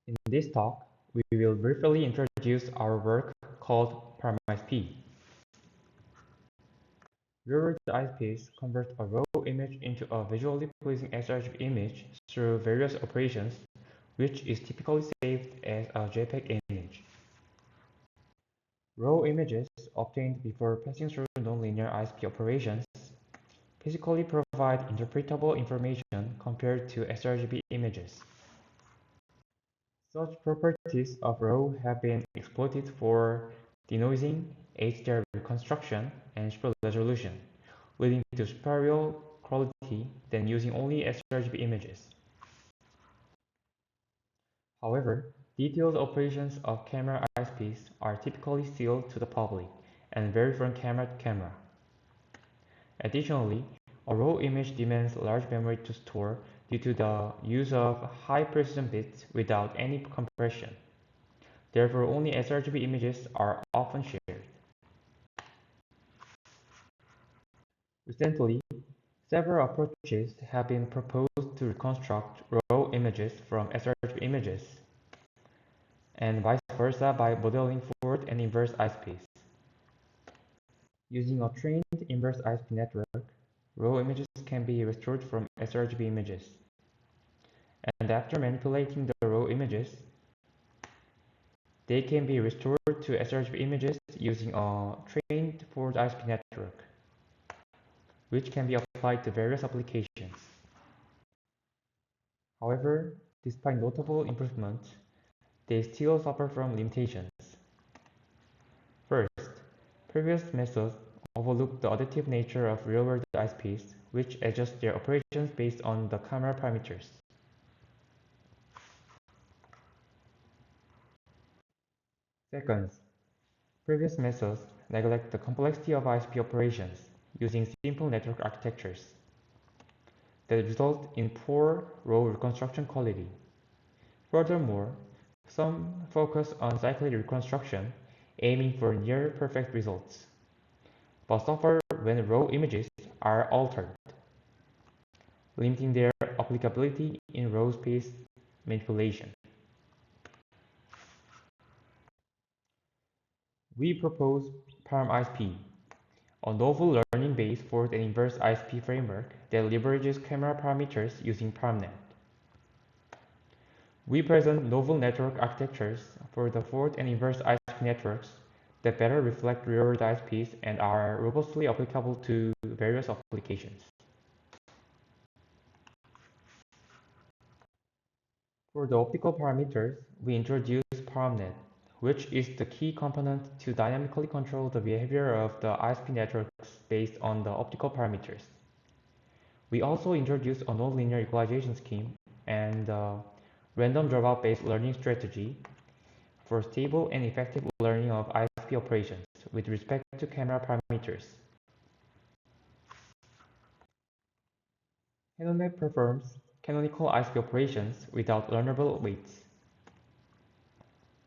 In this talk, we will briefly introduce our work called ParamISP. Real-world ISPs convert a raw image into a visually pleasing sRGB image through various operations, which is typically saved as a JPEG image. Raw images obtained before passing through nonlinear ISP operations physically provide interpretable information compared to sRGB images. Such properties of RAW have been exploited for denoising, HDR reconstruction, and super resolution, leading to superior quality than using only sRGB images. However, detailed operations of camera ISPs are typically sealed to the public and vary from camera to camera. Additionally, a raw image demands large memory to store due to the use of high-precision bits without any compression. Therefore, only sRGB images are often shared. Recently, several approaches have been proposed to reconstruct raw images from sRGB images, and vice versa by modeling forward and inverse ISPs. Using a trained inverse ISP network, raw images can be restored from sRGB images. And after manipulating the raw images, they can be restored to sRGB images using a trained forward ISP network, which can be applied to various applications. However, despite notable improvements, they still suffer from limitations. First, previous methods overlook the additive nature of real-world ISPs, which adjust their operations based on the camera parameters. Second, previous methods neglect the complexity of ISP operations using simple network architectures that result in poor raw reconstruction quality. Furthermore, some focus on cyclic reconstruction, aiming for near-perfect results, but suffer when raw images are altered, limiting their applicability in raw space manipulation. We propose ParamISP, a novel learning-based forward and inverse ISP framework that leverages camera parameters using ParamNet. We present novel network architectures for the forward and inverse ISP networks that better reflect real-world ISPs and are robustly applicable to various applications. For the optical parameters, we introduce ParamNet, which is the key component to dynamically control the behavior of the ISP networks based on the optical parameters. We also introduce a nonlinear equalization scheme and random dropout-based learning strategy for stable and effective learning of ISP operations with respect to camera parameters. CanonNet performs canonical ISP operations without learnable weights.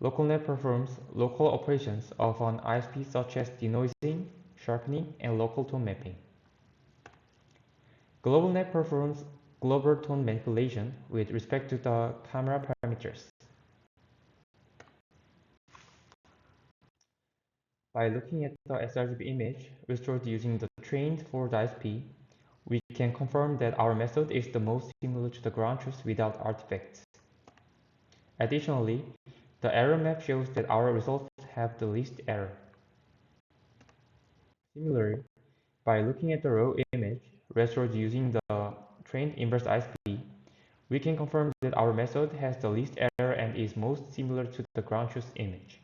LocalNet performs local operations of an ISP such as denoising, sharpening, and local tone mapping. GlobalNet performs global tone manipulation with respect to the camera parameters. By looking at the sRGB image restored using the trained forward ISP, we can confirm that our method is the most similar to the ground truth without artifacts. Additionally, the error map shows that our results have the least error. Similarly, by looking at the raw image restored using the trained inverse ISP, we can confirm that our method has the least error and is most similar to the ground truth image.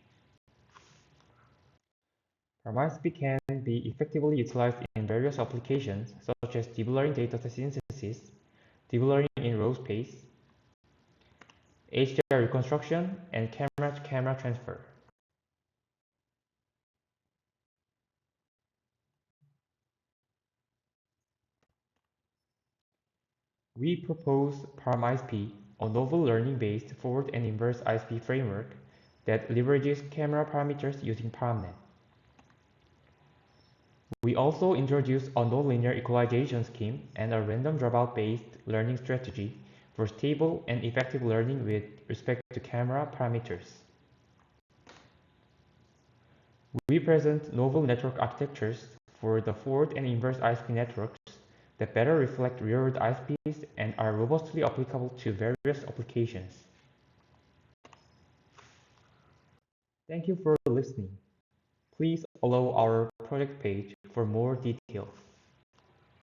ParamISP can be effectively utilized in various applications such as deblurring dataset synthesis, deblurring in raw space, HDR reconstruction, and camera-to-camera transfer. We propose ParamISP, a novel learning-based forward and inverse ISP framework that leverages camera parameters using ParamNet. We also introduce a nonlinear equalization scheme and a random dropout-based learning strategy for stable and effective learning with respect to camera parameters. We present novel network architectures for the forward and inverse ISP networks that better reflect real-world ISPs and are robustly applicable to various applications. Thank you for listening. Please follow our project page for more details.